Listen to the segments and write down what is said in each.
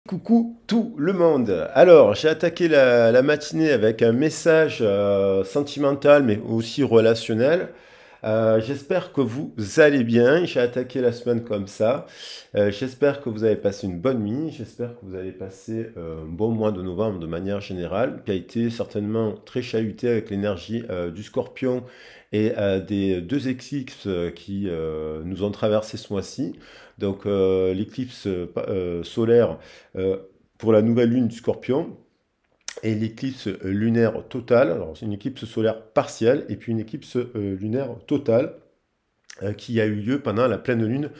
Coucou tout le monde. Alors, j'ai attaqué la matinée avec un message sentimental mais aussi relationnel. J'espère que vous allez bien. J'ai attaqué la semaine comme ça. J'espère que vous avez passé une bonne nuit. J'espère que vous avez passé un bon mois de novembre de manière générale, qui a été certainement très chahuté avec l'énergie du Scorpion et des deux éclipses qui nous ont traversé ce mois-ci. Donc, l'éclipse solaire euh, pour la nouvelle lune du Scorpion et l'éclipse lunaire totale. Alors, c'est une éclipse solaire partielle et puis une éclipse lunaire totale qui a eu lieu pendant la pleine lune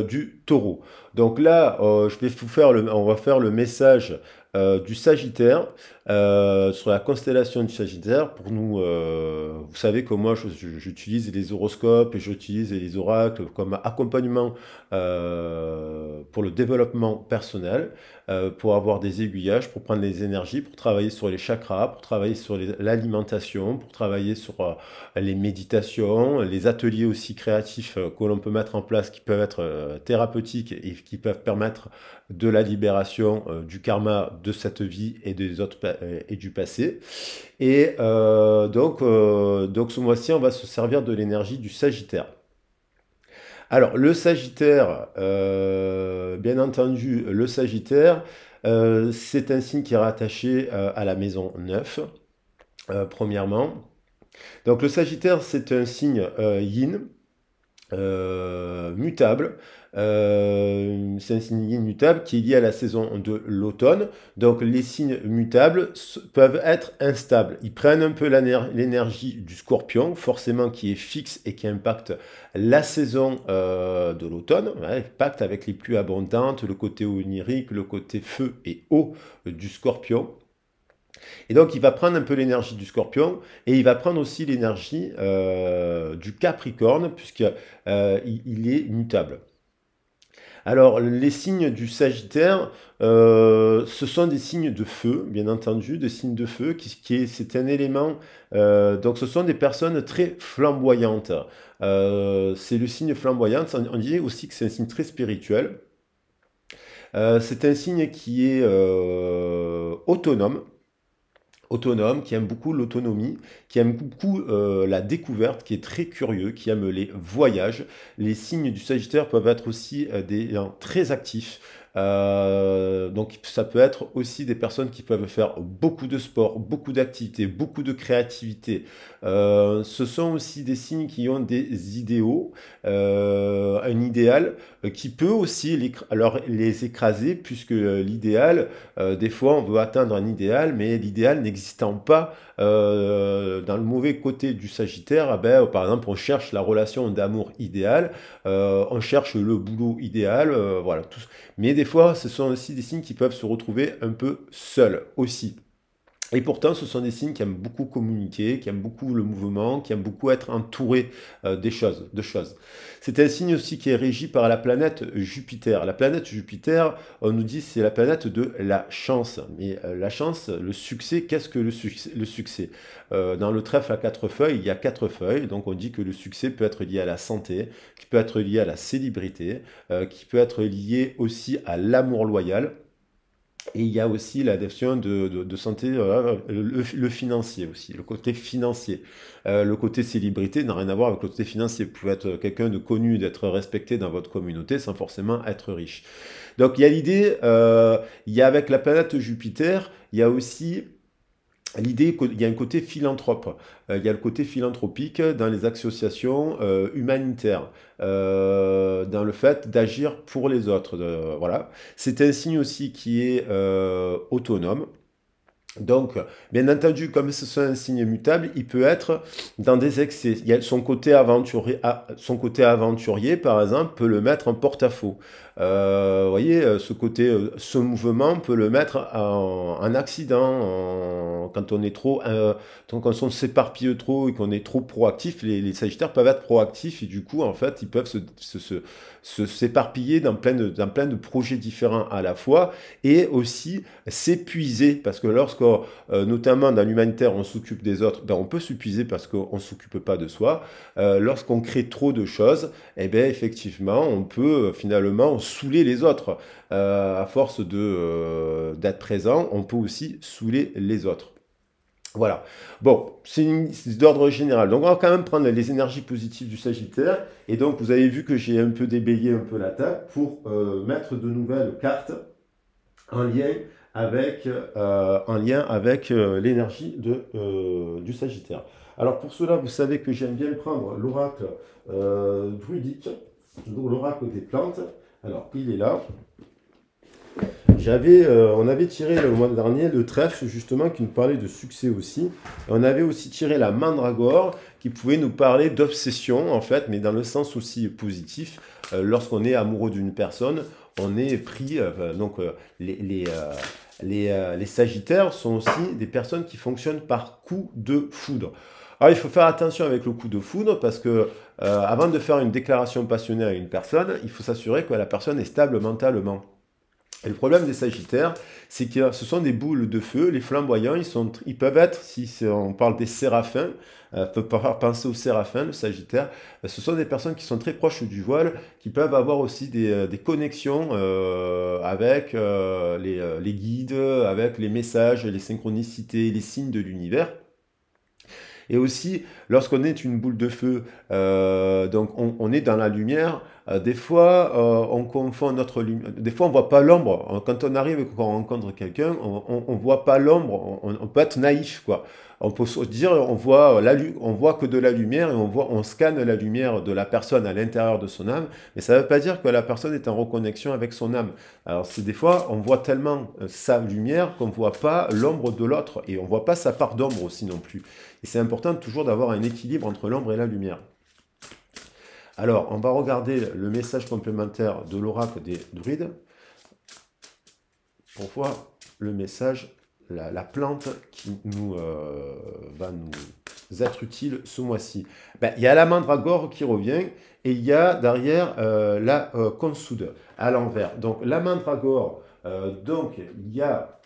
du Taureau. Donc là, je vais vous faire on va faire le message du Sagittaire sur la constellation du Sagittaire. Pour nous, vous savez que moi, j'utilise les horoscopes et j'utilise les oracles comme accompagnement pour le développement personnel, pour avoir des aiguillages, pour prendre les énergies, pour travailler sur les chakras, pour travailler sur l'alimentation, pour travailler sur les méditations, les ateliers aussi créatifs que l'on peut mettre en place qui peuvent être thérapeutiques et qui peuvent permettre de la libération du karma de cette vie et des autres et du passé. Et donc ce mois-ci, on va se servir de l'énergie du Sagittaire. Alors, le Sagittaire, bien entendu, le Sagittaire, c'est un signe qui est rattaché à la maison 9, premièrement. Donc le Sagittaire, c'est un signe yin, mutable. C'est un signe yin mutable qui est lié à la saison de l'automne. Donc les signes mutables peuvent être instables. Ils prennent un peu l'énergie du Scorpion, forcément qui est fixe et qui impacte la saison de l'automne. Ouais, impacte avec les pluies abondantes, le côté onirique, le côté feu et eau du Scorpion. Et donc, il va prendre un peu l'énergie du Scorpion et il va prendre aussi l'énergie du Capricorne, puisqu'il il est mutable. Alors, les signes du Sagittaire, ce sont des signes de feu, bien entendu, des signes de feu, c'est un élément. Donc, ce sont des personnes très flamboyantes. C'est le signe flamboyant. On dit aussi que c'est un signe très spirituel. C'est un signe qui est autonome, qui aime beaucoup l'autonomie, qui aime beaucoup la découverte, qui est très curieux, qui aime les voyages. Les signes du Sagittaire peuvent être aussi des gens très actifs. Donc ça peut être aussi des personnes qui peuvent faire beaucoup de sport, beaucoup d'activités, beaucoup de créativité. Ce sont aussi des signes qui ont des idéaux, un idéal qui peut aussi les écraser, puisque l'idéal, des fois on veut atteindre un idéal, mais l'idéal n'existant pas dans le mauvais côté du Sagittaire, par exemple on cherche la relation d'amour idéale, on cherche le boulot idéal, voilà. Mais des fois ce sont aussi des signes qui peuvent se retrouver un peu seuls aussi. Et pourtant, ce sont des signes qui aiment beaucoup communiquer, qui aiment beaucoup le mouvement, qui aiment beaucoup être entourés de choses. C'est un signe aussi qui est régi par la planète Jupiter. La planète Jupiter, on nous dit, c'est la planète de la chance. Mais la chance, le succès, qu'est-ce que le succès Dans le trèfle à quatre feuilles, il y a quatre feuilles. Donc on dit que le succès peut être lié à la santé, qui peut être lié à la célébrité, qui peut être lié aussi à l'amour loyal. Et il y a aussi la notion de santé, le financier aussi, le côté financier. Le côté célébrité n'a rien à voir avec le côté financier. Vous pouvez être quelqu'un de connu, d'être respecté dans votre communauté sans forcément être riche. Donc il y a l'idée, il y a avec la planète Jupiter, il y a aussi l'idée qu'il y a un côté philanthrope, il y a le côté philanthropique dans les associations humanitaires, dans le fait d'agir pour les autres. Voilà. C'est un signe aussi qui est autonome. Donc, bien entendu, comme ce sont un signe mutable, il peut être dans des excès. Il y a son côté aventurier, par exemple, peut le mettre en porte-à-faux. Vous voyez, ce mouvement peut le mettre en accident. Quand on est trop, quand on s'éparpille trop et qu'on est trop proactif, les Sagittaires peuvent être proactifs et du coup, en fait, ils peuvent s'éparpiller dans plein de projets différents à la fois et aussi s'épuiser parce que notamment dans l'humanitaire, on s'occupe des autres, ben on peut s'épuiser parce qu'on ne s'occupe pas de soi. Lorsqu'on crée trop de choses, eh bien, effectivement, on peut finalement saouler les autres. À force d'être présent, on peut aussi saouler les autres. Voilà. Bon, c'est d'ordre général. Donc, on va quand même prendre les énergies positives du Sagittaire. Et donc, vous avez vu que j'ai un peu déblayé un peu la table pour mettre de nouvelles cartes en lien avec l'énergie du Sagittaire. Alors, pour cela, vous savez que j'aime bien prendre l'oracle druidique, donc l'oracle des plantes. Alors, il est là. On avait tiré le mois dernier le trèfle, justement, qui nous parlait de succès aussi. Et on avait aussi tiré la mandragore, qui pouvait nous parler d'obsession, en fait, mais dans le sens aussi positif. Lorsqu'on est amoureux d'une personne, on est pris. Les Sagittaires sont aussi des personnes qui fonctionnent par coup de foudre. Alors, il faut faire attention avec le coup de foudre parce que avant de faire une déclaration passionnée à une personne, il faut s'assurer que la personne est stable mentalement. Et le problème des Sagittaires, c'est que ce sont des boules de feu, les flamboyants, ils peuvent être, si on parle des séraphins, peut penser aux séraphins, le Sagittaire, ce sont des personnes qui sont très proches du voile, qui peuvent avoir aussi des connexions avec les guides, avec les messages, les synchronicités, les signes de l'univers. Et aussi, lorsqu'on est une boule de feu, donc on est dans la lumière, des fois on confond notre lumière, des fois on voit pas l'ombre. Quand on arrive et qu'on rencontre quelqu'un, on voit pas l'ombre, on peut être naïf, quoi. On peut se dire, on voit que de la lumière et on scanne la lumière de la personne à l'intérieur de son âme, mais ça ne veut pas dire que la personne est en reconnexion avec son âme. Alors c'est des fois, on voit tellement sa lumière qu'on ne voit pas l'ombre de l'autre et on ne voit pas sa part d'ombre aussi non plus. Et c'est important toujours d'avoir un équilibre entre l'ombre et la lumière. Alors, on va regarder le message complémentaire de l'oracle des druides pour voir le message, la plante qui va nous être utile ce mois-ci. Ben, il y a la mandragore qui revient et il y a derrière la consoude à l'envers. Donc, la mandragore, donc il y a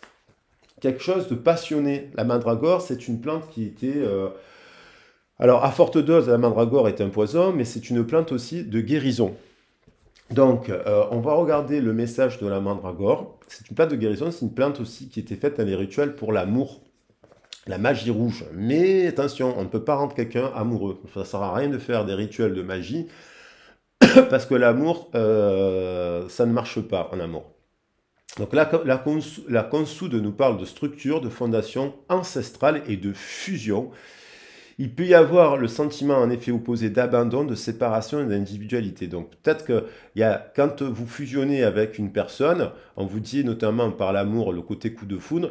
quelque chose de passionné. La mandragore, c'est une plante qui était... alors, à forte dose, la mandragore est un poison, mais c'est une plante aussi de guérison. Donc, on va regarder le message de la mandragore. C'est une plante de guérison, c'est une plante aussi qui était faite dans les rituels pour l'amour, la magie rouge. Mais attention, on ne peut pas rendre quelqu'un amoureux. Ça ne sert à rien de faire des rituels de magie, parce que l'amour, ça ne marche pas en amour. Donc la consoude nous parle de structure, de fondation ancestrale et de fusion. Il peut y avoir le sentiment en effet opposé d'abandon, de séparation et d'individualité. Donc peut-être que quand vous fusionnez avec une personne, on vous dit notamment par l'amour, le côté coup de foudre,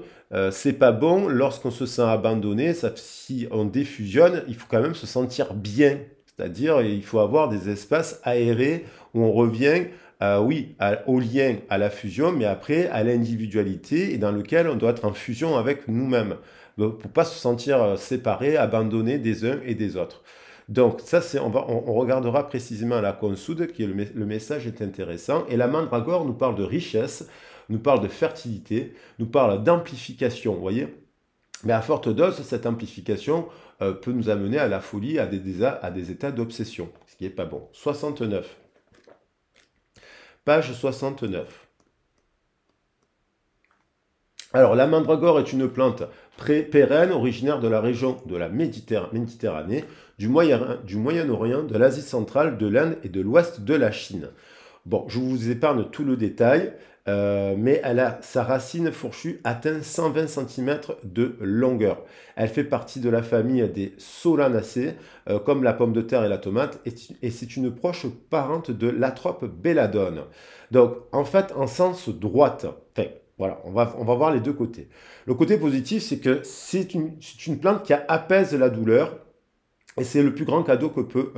c'est pas bon lorsqu'on se sent abandonné, si on défusionne, il faut quand même se sentir bien. C'est-à-dire il faut avoir des espaces aérés où on revient au lien, à la fusion, mais après à l'individualité et dans lequel on doit être en fusion avec nous-mêmes pour ne pas se sentir séparé, abandonné des uns et des autres. Donc ça, on regardera précisément la consoude, qui est le message est intéressant. Et la mandragore nous parle de richesse, nous parle de fertilité, nous parle d'amplification, vous voyez. Mais à forte dose, cette amplification peut nous amener à la folie, à des états d'obsession, ce qui n'est pas bon. 69. Page 69. Alors, la mandragore est une plante pérenne, originaire de la région de la Méditerranée, du Moyen-Orient, de l'Asie centrale, de l'Inde et de l'ouest de la Chine. Bon, je vous épargne tout le détail, mais sa racine fourchue atteint 120 cm de longueur. Elle fait partie de la famille des Solanacées, comme la pomme de terre et la tomate, et c'est une proche parente de l'Atrope belladone. Donc, en fait, en sens droite, voilà, on va voir les deux côtés. Le côté positif, c'est que c'est une plante qui apaise la douleur, Et c'est le plus grand cadeau que peut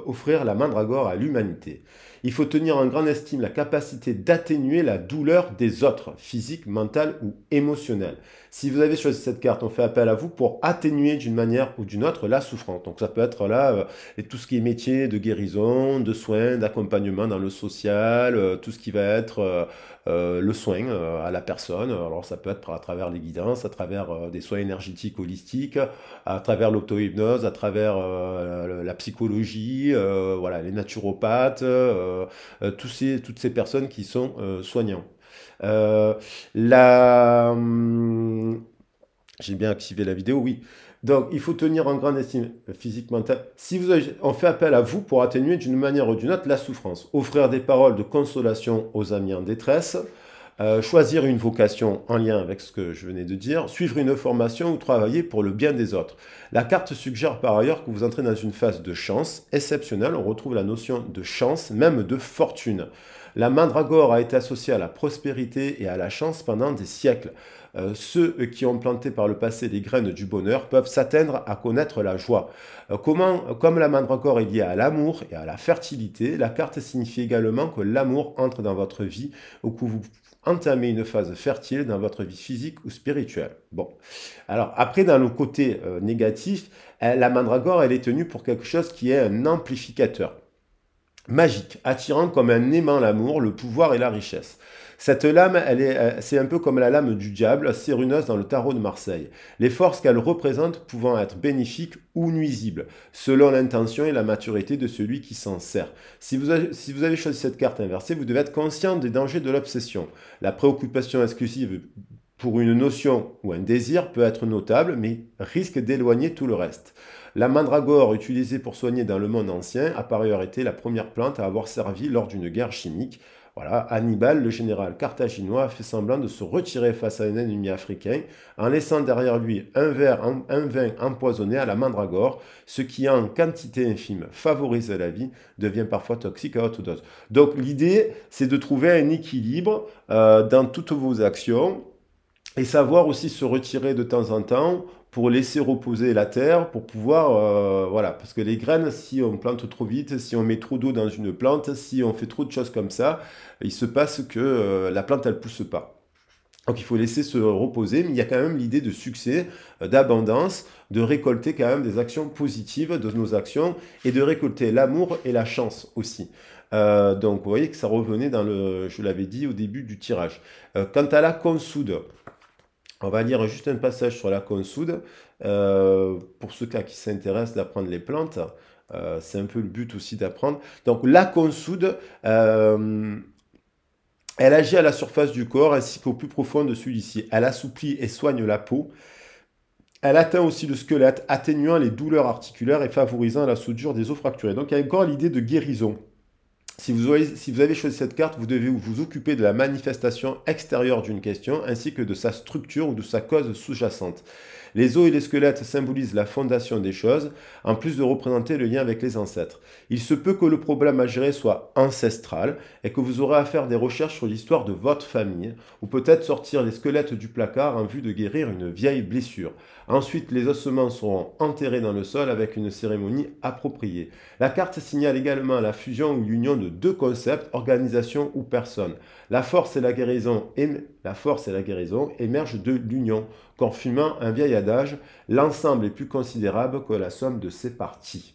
offrir la mandragore à l'humanité. Il faut tenir en grande estime la capacité d'atténuer la douleur des autres, physique, mentale ou émotionnelle. Si vous avez choisi cette carte, on fait appel à vous pour atténuer d'une manière ou d'une autre la souffrance. Donc ça peut être là tout ce qui est métier de guérison, de soins, d'accompagnement dans le social, tout ce qui va être le soin à la personne. Alors ça peut être à travers les guidances, à travers des soins énergétiques holistiques, à travers l'auto-hypnose, à travers la psychologie, voilà, les naturopathes, toutes ces personnes qui sont soignants. Euh, la... J'ai bien activé la vidéo, oui. Donc, il faut tenir en grande estime physique, mentale. Si vous avez, on fait appel à vous pour atténuer d'une manière ou d'une autre la souffrance. Offrir des paroles de consolation aux amis en détresse. Choisir une vocation en lien avec ce que je venais de dire, suivre une formation ou travailler pour le bien des autres. La carte suggère par ailleurs que vous entrez dans une phase de chance exceptionnelle. On retrouve la notion de chance, même de fortune. La mandragore a été associée à la prospérité et à la chance pendant des siècles. Ceux qui ont planté par le passé les graines du bonheur peuvent s'atteindre à connaître la joie. Comme la mandragore est liée à l'amour et à la fertilité, la carte signifie également que l'amour entre dans votre vie ou que vous entamez une phase fertile dans votre vie physique ou spirituelle. Bon, alors après dans le côté négatif, la mandragore elle est tenue pour quelque chose qui est un amplificateur magique, attirant comme un aimant l'amour, le pouvoir et la richesse. Cette lame, c'est un peu comme la lame du diable, assez runeuse dans le tarot de Marseille. Les forces qu'elle représente pouvant être bénéfiques ou nuisibles, selon l'intention et la maturité de celui qui s'en sert. Si vous avez choisi cette carte inversée, vous devez être conscient des dangers de l'obsession. La préoccupation exclusive pour une notion ou un désir peut être notable, mais risque d'éloigner tout le reste. La mandragore, utilisée pour soigner dans le monde ancien, a par ailleurs été la première plante à avoir servi lors d'une guerre chimique. Voilà, Hannibal, le général carthaginois, a fait semblant de se retirer face à un ennemi africain en laissant derrière lui un vin empoisonné à la mandragore, ce qui en quantité infime favorise la vie, devient parfois toxique à haute dose. Donc l'idée, c'est de trouver un équilibre dans toutes vos actions et savoir aussi se retirer de temps en temps pour laisser reposer la terre, pour pouvoir, voilà, parce que les graines, si on plante trop vite, si on met trop d'eau dans une plante, si on fait trop de choses comme ça, il se passe que la plante, elle pousse pas. Donc il faut laisser se reposer, mais il y a quand même l'idée de succès, d'abondance, de récolter quand même des actions positives de nos actions et de récolter l'amour et la chance aussi. Donc vous voyez que ça revenait dans le, je l'avais dit au début du tirage. Quant à la consoude, on va lire juste un passage sur la consoude. Pour ceux qui s'intéressent d'apprendre les plantes, c'est un peu le but aussi d'apprendre. Donc la consoude, elle agit à la surface du corps ainsi qu'au plus profond de celui-ci. Elle assouplit et soigne la peau. Elle atteint aussi le squelette, atténuant les douleurs articulaires et favorisant la soudure des os fracturés. Donc il y a encore l'idée de guérison. Si vous avez choisi cette carte, vous devez vous occuper de la manifestation extérieure d'une question ainsi que de sa structure ou de sa cause sous-jacente. Les os et les squelettes symbolisent la fondation des choses, en plus de représenter le lien avec les ancêtres. Il se peut que le problème à gérer soit ancestral et que vous aurez à faire des recherches sur l'histoire de votre famille, ou peut-être sortir les squelettes du placard en vue de guérir une vieille blessure. Ensuite, les ossements seront enterrés dans le sol avec une cérémonie appropriée. La carte signale également la fusion ou l'union de deux concepts, organisation ou personne. La force et la guérison émergent de l'union. Confirmant un vieil adage, l'ensemble est plus considérable que la somme de ses parties.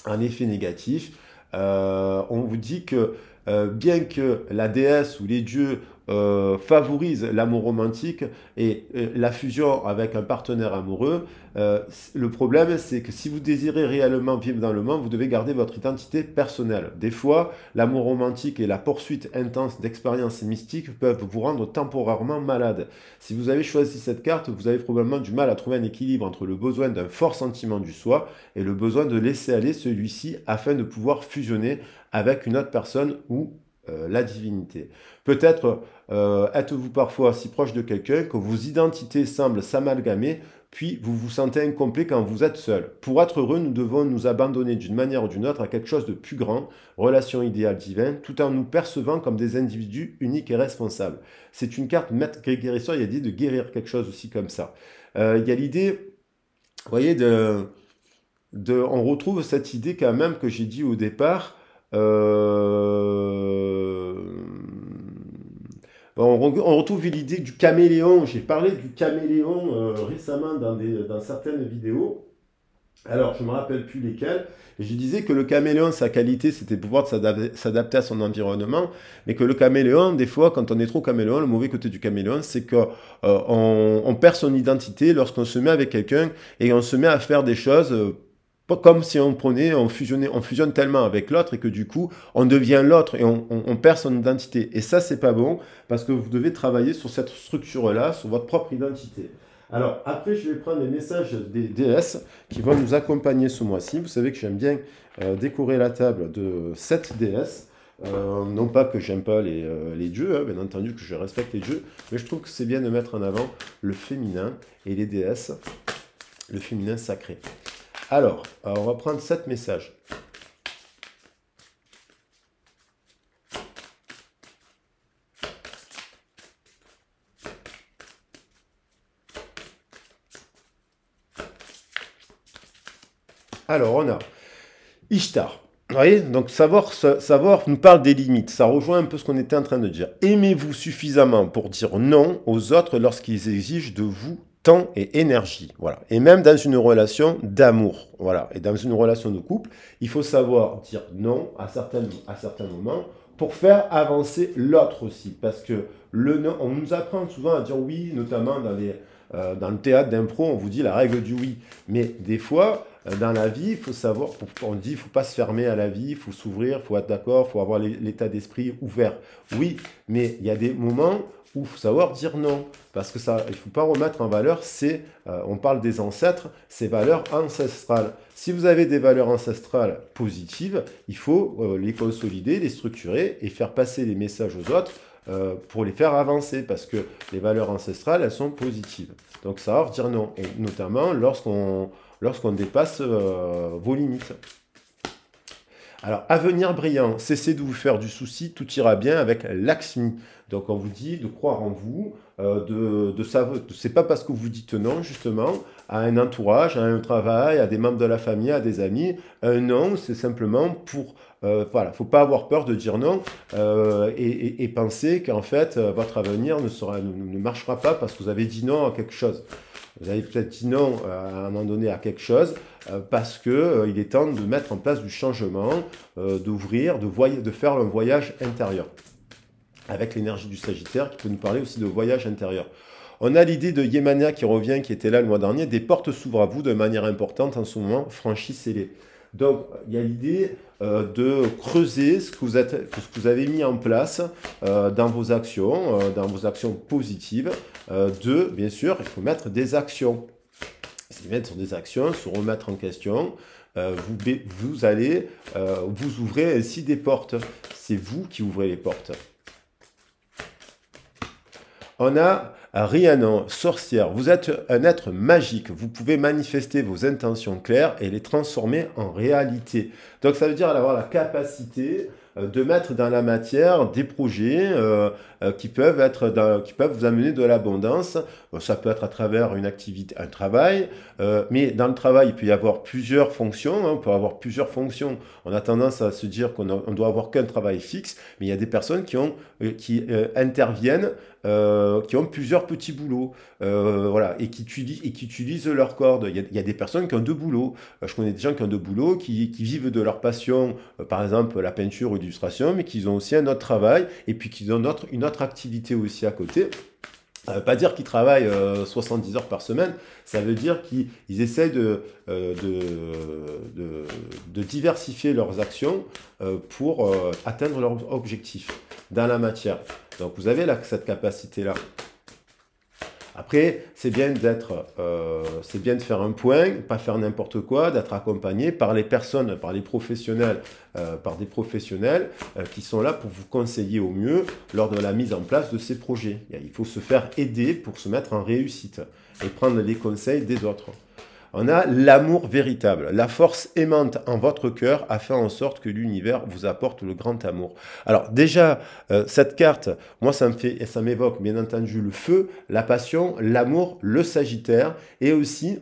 Un effet négatif, on vous dit que bien que la déesse ou les dieux favorisent l'amour romantique et la fusion avec un partenaire amoureux, le problème c'est que si vous désirez réellement vivre dans le monde, vous devez garder votre identité personnelle. Des fois, l'amour romantique et la poursuite intense d'expériences mystiques peuvent vous rendre temporairement malade. Si vous avez choisi cette carte, vous avez probablement du mal à trouver un équilibre entre le besoin d'un fort sentiment du soi et le besoin de laisser aller celui-ci afin de pouvoir fusionner avec une autre personne ou la divinité. Peut-être êtes-vous parfois si proche de quelqu'un que vos identités semblent s'amalgamer, puis vous vous sentez incomplet quand vous êtes seul. Pour être heureux, nous devons nous abandonner d'une manière ou d'une autre à quelque chose de plus grand, relation idéale divine, tout en nous percevant comme des individus uniques et responsables. C'est une carte, Maître Guérisseur, il a dit de guérir quelque chose aussi comme ça. Il y a l'idée, vous voyez, on retrouve cette idée quand même que j'ai dit au départ. On retrouve l'idée du caméléon. J'ai parlé du caméléon récemment dans certaines vidéos. Alors, je ne me rappelle plus lesquelles. Je disais que le caméléon, sa qualité, c'était de pouvoir s'adapter à son environnement, mais que le caméléon, des fois, quand on est trop caméléon, le mauvais côté du caméléon, c'est qu'on on perd son identité lorsqu'on se met avec quelqu'un et on se met à faire des choses pas comme si on fusionne tellement avec l'autre et que du coup, on devient l'autre et on perd son identité. Et ça, c'est pas bon parce que vous devez travailler sur cette structure-là, sur votre propre identité. Alors, après, je vais prendre les messages des déesses qui vont nous accompagner ce mois-ci. Vous savez que j'aime bien décorer la table de 7 déesses. Non pas que j'aime pas les dieux, hein, bien entendu que je respecte les dieux, mais je trouve que c'est bien de mettre en avant le féminin et les déesses, le féminin sacré. Alors, on va prendre 7 messages. Alors, on a Ishtar. Vous voyez, donc savoir nous parle des limites. Ça rejoint un peu ce qu'on était en train de dire. Aimez-vous suffisamment pour dire non aux autres lorsqu'ils exigent de vous temps et énergie. Voilà. Et même dans une relation d'amour. Voilà. Et dans une relation de couple, il faut savoir dire non à certains moments pour faire avancer l'autre aussi. Parce que le non, on nous apprend souvent à dire oui, notamment dans le théâtre d'impro, on vous dit la règle du oui. Mais des fois, dans la vie, il faut savoir, on dit, il ne faut pas se fermer à la vie, il faut s'ouvrir, il faut être d'accord, il faut avoir l'état d'esprit ouvert. Oui, mais il y a des moments où il faut savoir dire non. Parce que ça, il ne faut pas remettre en valeur, on parle des ancêtres, ces valeurs ancestrales. Si vous avez des valeurs ancestrales positives, il faut les consolider, les structurer et faire passer les messages aux autres pour les faire avancer, parce que les valeurs ancestrales, elles sont positives. Donc savoir dire non, et notamment lorsqu'on dépasse vos limites. Alors, avenir brillant, cessez de vous faire du souci, tout ira bien avec Lakshmi. Donc, on vous dit de croire en vous, c'est pas parce que vous dites non, justement, à un entourage, à un travail, à des membres de la famille, à des amis. Un non, c'est simplement pour... voilà, faut pas avoir peur de dire non et penser qu'en fait, votre avenir ne marchera pas parce que vous avez dit non à quelque chose. Vous avez peut-être dit non à un moment donné à quelque chose parce qu'il est temps de mettre en place du changement, d'ouvrir, de faire un voyage intérieur. Avec l'énergie du Sagittaire qui peut nous parler aussi de voyage intérieur. On a l'idée de Yemania qui revient, qui était là le mois dernier. Des portes s'ouvrent à vous de manière importante en ce moment, franchissez-les. Donc, il y a l'idée de creuser ce que vous avez mis en place dans vos actions positives. Bien sûr, il faut mettre des actions. C'est mettre sur des actions, se remettre en question. Vous allez vous ouvrir ainsi des portes. C'est vous qui ouvrez les portes. On a Rhiannon, sorcière. Vous êtes un être magique. Vous pouvez manifester vos intentions claires et les transformer en réalité. Donc ça veut dire avoir la capacité de mettre dans la matière des projets qui peuvent vous amener de l'abondance. Ça peut être à travers une activité, un travail, mais dans le travail, il peut y avoir plusieurs fonctions. On peut avoir plusieurs fonctions. On a tendance à se dire qu'on doit avoir qu'un travail fixe, mais il y a des personnes qui interviennent, qui ont plusieurs petits boulots, voilà, et qui utilisent leur corde. Il y a des personnes qui ont 2 boulots. Je connais des gens qui ont 2 boulots, qui vivent de leur passion, par exemple la peinture ou l'illustration, mais qui ont aussi un autre travail, et puis qui ont une autre activité aussi à côté. Ça ne veut pas dire qu'ils travaillent 70 heures par semaine, ça veut dire qu'ils essayent de diversifier leurs actions pour atteindre leurs objectifs dans la matière. Donc vous avez cette capacité-là. Après, c'est bien de faire un point, pas faire n'importe quoi, d'être accompagné par les personnes, par les professionnels, par des professionnels qui sont là pour vous conseiller au mieux lors de la mise en place de ces projets. Il faut se faire aider pour se mettre en réussite et prendre les conseils des autres. On a l'amour véritable, la force aimante en votre cœur a fait en sorte que l'univers vous apporte le grand amour. Alors déjà, cette carte, moi ça m'évoque bien entendu le feu, la passion, l'amour, le Sagittaire et aussi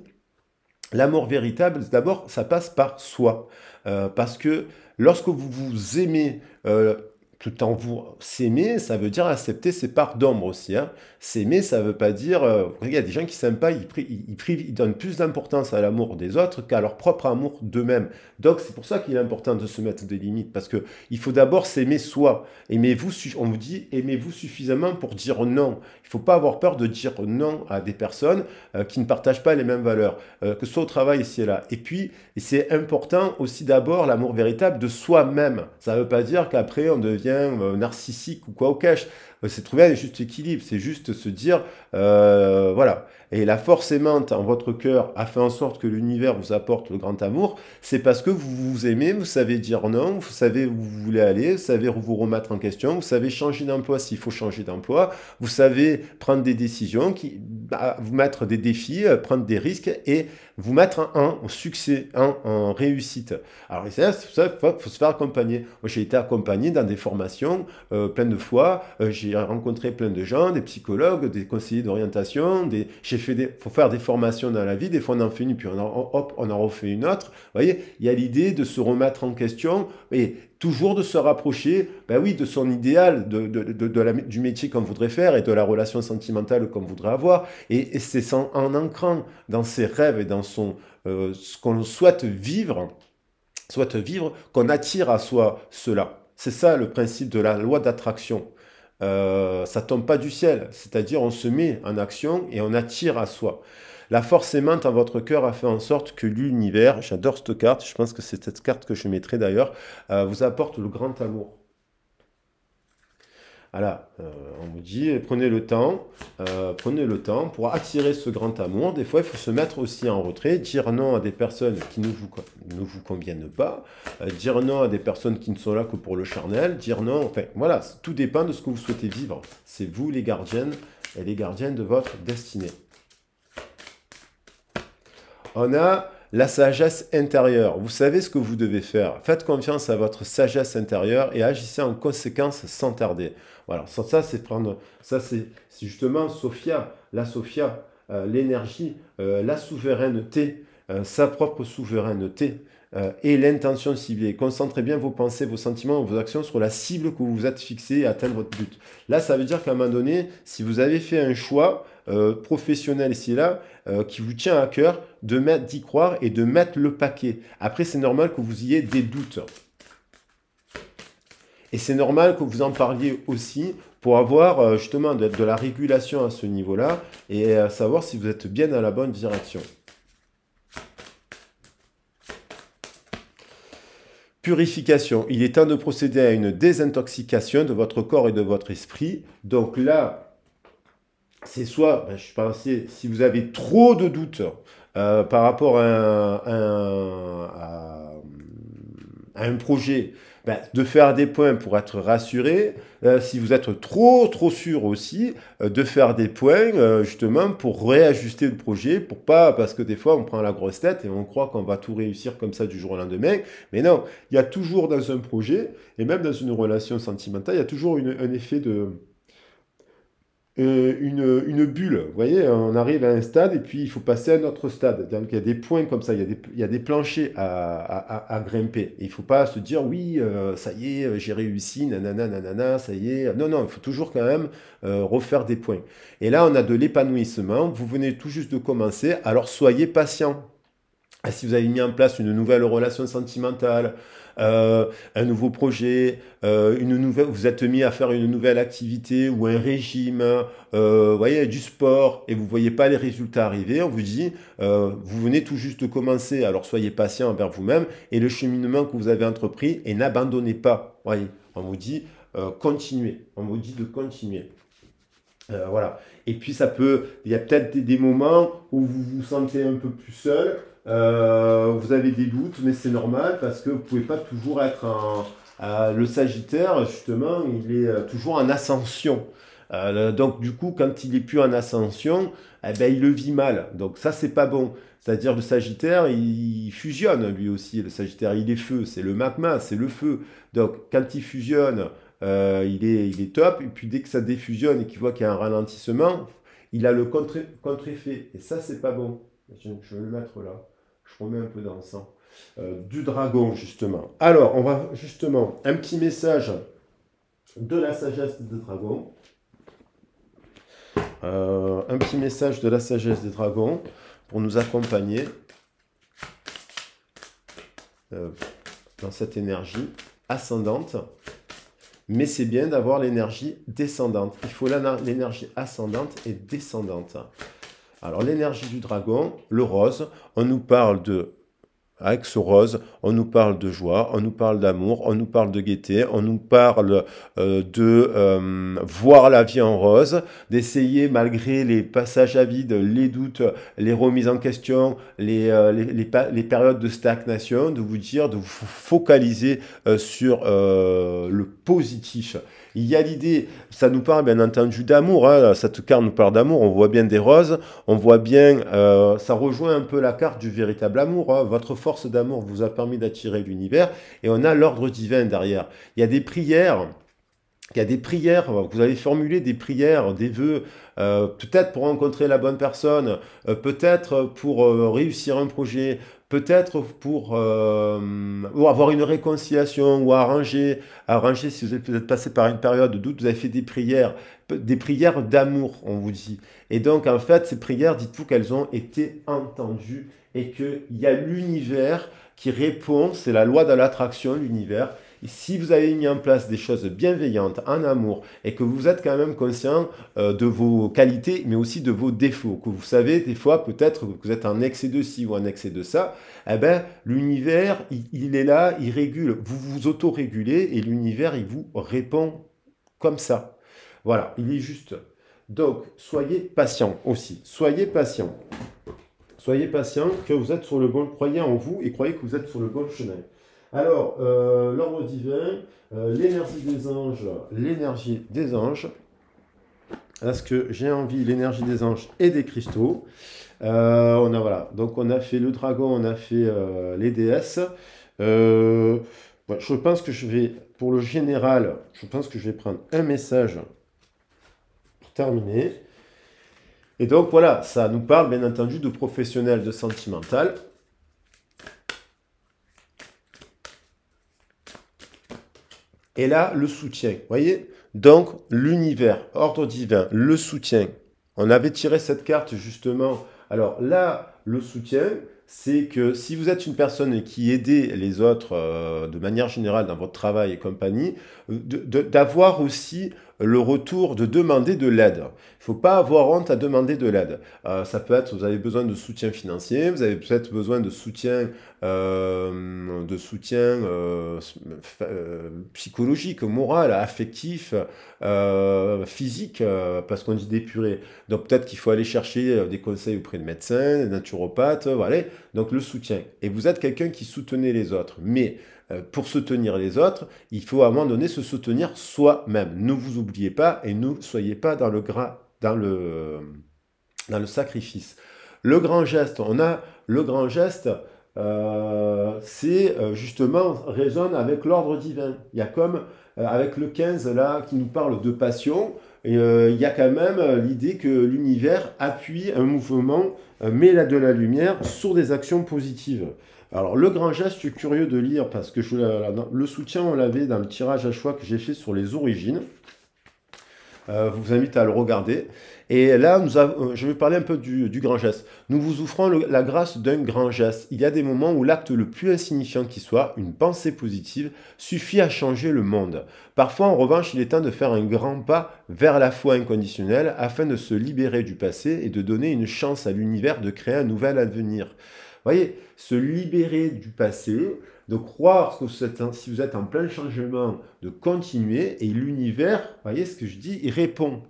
L'amour véritable, d'abord, ça passe par soi. Parce que lorsque vous vous aimez, tout en vous s'aimer, ça veut dire accepter ses parts d'ombre aussi, hein. S'aimer, ça veut pas dire... il y a des gens qui s'aiment pas, ils donnent plus d'importance à l'amour des autres qu'à leur propre amour d'eux-mêmes. Donc c'est pour ça qu'il est important de se mettre des limites, parce que il faut d'abord s'aimer soi. On vous dit, aimez-vous suffisamment pour dire non. Il faut pas avoir peur de dire non à des personnes qui ne partagent pas les mêmes valeurs, que ce soit au travail ici et là. Et puis, c'est important aussi d'abord l'amour véritable de soi-même. Ça ne veut pas dire qu'après on devient narcissique ou quoi au cache. C'est trouver un juste équilibre, c'est juste se dire, voilà. Et la force aimante en votre cœur a fait en sorte que l'univers vous apporte le grand amour, c'est parce que vous vous aimez, vous savez dire non, vous savez où vous voulez aller, vous savez vous remettre en question, vous savez changer d'emploi s'il faut changer d'emploi, vous savez prendre des décisions, vous mettre des défis, prendre des risques et vous mettre en succès, en réussite. Alors, c'est ça, il faut se faire accompagner. Moi, j'ai été accompagné dans des formations plein de fois. J'ai rencontré plein de gens, des psychologues, des conseillers d'orientation. Faut faire des formations dans la vie. Des fois, on en fait une, puis hop, on en refait une autre. Vous voyez, il y a l'idée de se remettre en question et toujours de se rapprocher, ben oui, de son idéal, du métier qu'on voudrait faire et de la relation sentimentale qu'on voudrait avoir. Et c'est en ancrant dans ses rêves et dans ce qu'on souhaite vivre, qu'on attire à soi cela. C'est ça le principe de la loi d'attraction. Ça tombe pas du ciel, c'est-à-dire on se met en action et on attire à soi. La force aimante en votre cœur a fait en sorte que l'univers, j'adore cette carte, je pense que c'est cette carte que je mettrai d'ailleurs, vous apporte le grand amour. Voilà, on vous dit, prenez le temps pour attirer ce grand amour. Des fois, il faut se mettre aussi en retrait, dire non à des personnes qui ne vous conviennent pas, dire non à des personnes qui ne sont là que pour le charnel, dire non, enfin voilà, tout dépend de ce que vous souhaitez vivre. C'est vous les gardiennes et les gardiennes de votre destinée. On a la sagesse intérieure. Vous savez ce que vous devez faire. Faites confiance à votre sagesse intérieure et agissez en conséquence sans tarder. Voilà, ça c'est justement Sophia, l'énergie, la souveraineté, sa propre souveraineté et l'intention ciblée. Concentrez bien vos pensées, vos sentiments, vos actions sur la cible que vous vous êtes fixée et atteindre votre but. Là, ça veut dire qu'à un moment donné, si vous avez fait un choix professionnel ici et là, qui vous tient à cœur, d'y croire et de mettre le paquet. Après, c'est normal que vous ayez des doutes. Et c'est normal que vous en parliez aussi pour avoir justement de la régulation à ce niveau-là et savoir si vous êtes bien dans la bonne direction. Purification. Il est temps de procéder à une désintoxication de votre corps et de votre esprit. Donc là, c'est soit, je pensais, si vous avez trop de doutes par rapport à un projet, de faire des points pour être rassuré. Si vous êtes trop sûr aussi, de faire des points justement pour réajuster le projet, pour pas, parce que des fois on prend la grosse tête et on croit qu'on va tout réussir comme ça du jour au lendemain. Mais non, il y a toujours dans un projet, et même dans une relation sentimentale, il y a toujours un effet une bulle. Vous voyez, on arrive à un stade et puis il faut passer à un autre stade. Donc il y a des points comme ça, il y a des planchers à grimper. Et il ne faut pas se dire oui, ça y est, j'ai réussi, nanana, nanana, ça y est. Non, non, il faut toujours quand même refaire des points. Et là, on a de l'épanouissement. Vous venez tout juste de commencer, alors soyez patient. Si vous avez mis en place une nouvelle relation sentimentale, un nouveau projet, vous êtes mis à faire une nouvelle activité ou un régime, voyez, du sport, et vous ne voyez pas les résultats arriver, on vous dit, vous venez tout juste de commencer, alors soyez patient envers vous-même, et le cheminement que vous avez entrepris, et n'abandonnez pas. Voyez, on vous dit, continuez, on vous dit de continuer. Voilà. Et puis il y a peut-être des moments où vous vous sentez un peu plus seul, vous avez des doutes, mais c'est normal parce que vous ne pouvez pas toujours être le Sagittaire, justement, il est toujours en ascension. Donc du coup, quand il est plus en ascension, eh ben, il le vit mal. Donc ça, c'est pas bon. C'est-à-dire le Sagittaire, il fusionne lui aussi. Le Sagittaire, il est feu, c'est le magma, c'est le feu. Donc quand il fusionne, il est top. Et puis dès que ça défusionne et qu'il voit qu'il y a un ralentissement, il a le contre-effet. Et ça, c'est pas bon. Je vais le mettre là. Je remets un peu d'encens. Du dragon, justement. Alors, on va justement, un petit message de la sagesse des dragons. Un petit message de la sagesse des dragons pour nous accompagner dans cette énergie ascendante. Mais c'est bien d'avoir l'énergie descendante. Il faut l'énergie ascendante et descendante. Alors, l'énergie du dragon, le rose, on nous parle de... Avec ce rose, on nous parle de joie, on nous parle d'amour, on nous parle de gaieté, on nous parle de voir la vie en rose, d'essayer malgré les passages à vide, les doutes, les remises en question, les périodes de stagnation, de vous dire, de vous focaliser sur le positif. Il y a l'idée, ça nous parle bien entendu d'amour, hein, cette carte nous parle d'amour, on voit bien des roses, on voit bien, ça rejoint un peu la carte du véritable amour, hein. Votre force d'amour vous a permis d'attirer l'univers, et on a l'ordre divin derrière. Il y a des prières, vous allez formuler des prières, des vœux, peut-être pour rencontrer la bonne personne, peut-être pour réussir un projet, peut-être pour ou avoir une réconciliation, ou arranger si vous êtes peut-être passé par une période de doute, vous avez fait des prières d'amour, on vous dit. Et donc, en fait, ces prières, dites-vous qu'elles ont été entendues et qu'il y a l'univers qui répond, c'est la loi de l'attraction, l'univers. Et si vous avez mis en place des choses bienveillantes, en amour, et que vous êtes quand même conscient de vos qualités, mais aussi de vos défauts, que vous savez, des fois, peut-être que vous êtes en excès de ci ou en excès de ça, eh ben, l'univers, il est là, il régule. Vous vous auto-régulez et l'univers, il vous répond comme ça. Voilà, il est juste. Donc, soyez patient aussi. Soyez patient. Soyez patient, que vous êtes sur le bon... Croyez en vous et croyez que vous êtes sur le bon chemin. Alors, l'ordre divin, l'énergie des anges, l'énergie des anges. Est-ce que j'ai envie, l'énergie des anges et des cristaux. Voilà, donc on a fait le dragon, on a fait les déesses. Je pense que je vais, pour le général, je pense que je vais prendre un message pour terminer. Et donc voilà, ça nous parle bien entendu de professionnels, de sentimental. Et là, le soutien, voyez? Donc, l'univers, ordre divin, le soutien. On avait tiré cette carte justement. Alors là, le soutien, c'est que si vous êtes une personne qui aide les autres de manière générale dans votre travail et compagnie, d'avoir aussi le retour de demander de l'aide. Il ne faut pas avoir honte à demander de l'aide. Ça peut être, vous avez besoin de soutien financier, vous avez peut-être besoin de soutien psychologique, moral, affectif, physique, parce qu'on dit d'épurer. Donc peut-être qu'il faut aller chercher des conseils auprès de médecins, de naturopathes, voilà. Donc le soutien. Et vous êtes quelqu'un qui soutenait les autres. Mais pour soutenir les autres, il faut à un moment donné se soutenir soi-même. Ne vous oubliez pas et ne soyez pas dans le sacrifice. Le grand geste, on a le grand geste, c'est justement, résonne avec l'ordre divin. Il y a comme, avec le 15 là, qui nous parle de passion, et, il y a quand même l'idée que l'univers appuie un mouvement, met là de la lumière sur des actions positives. Alors, le grand geste, je suis curieux de lire parce que le soutien, on l'avait dans le tirage à choix que j'ai fait sur les origines. Je vous invite à le regarder. Et là, je vais parler un peu du grand geste. Nous vous offrons la grâce d'un grand geste. Il y a des moments où l'acte le plus insignifiant qui soit, une pensée positive, suffit à changer le monde. Parfois, en revanche, il est temps de faire un grand pas vers la foi inconditionnelle afin de se libérer du passé et de donner une chance à l'univers de créer un nouvel avenir. Vous voyez, se libérer du passé, de croire que si vous êtes en plein changement, de continuer, et l'univers, vous voyez ce que je dis, il répond.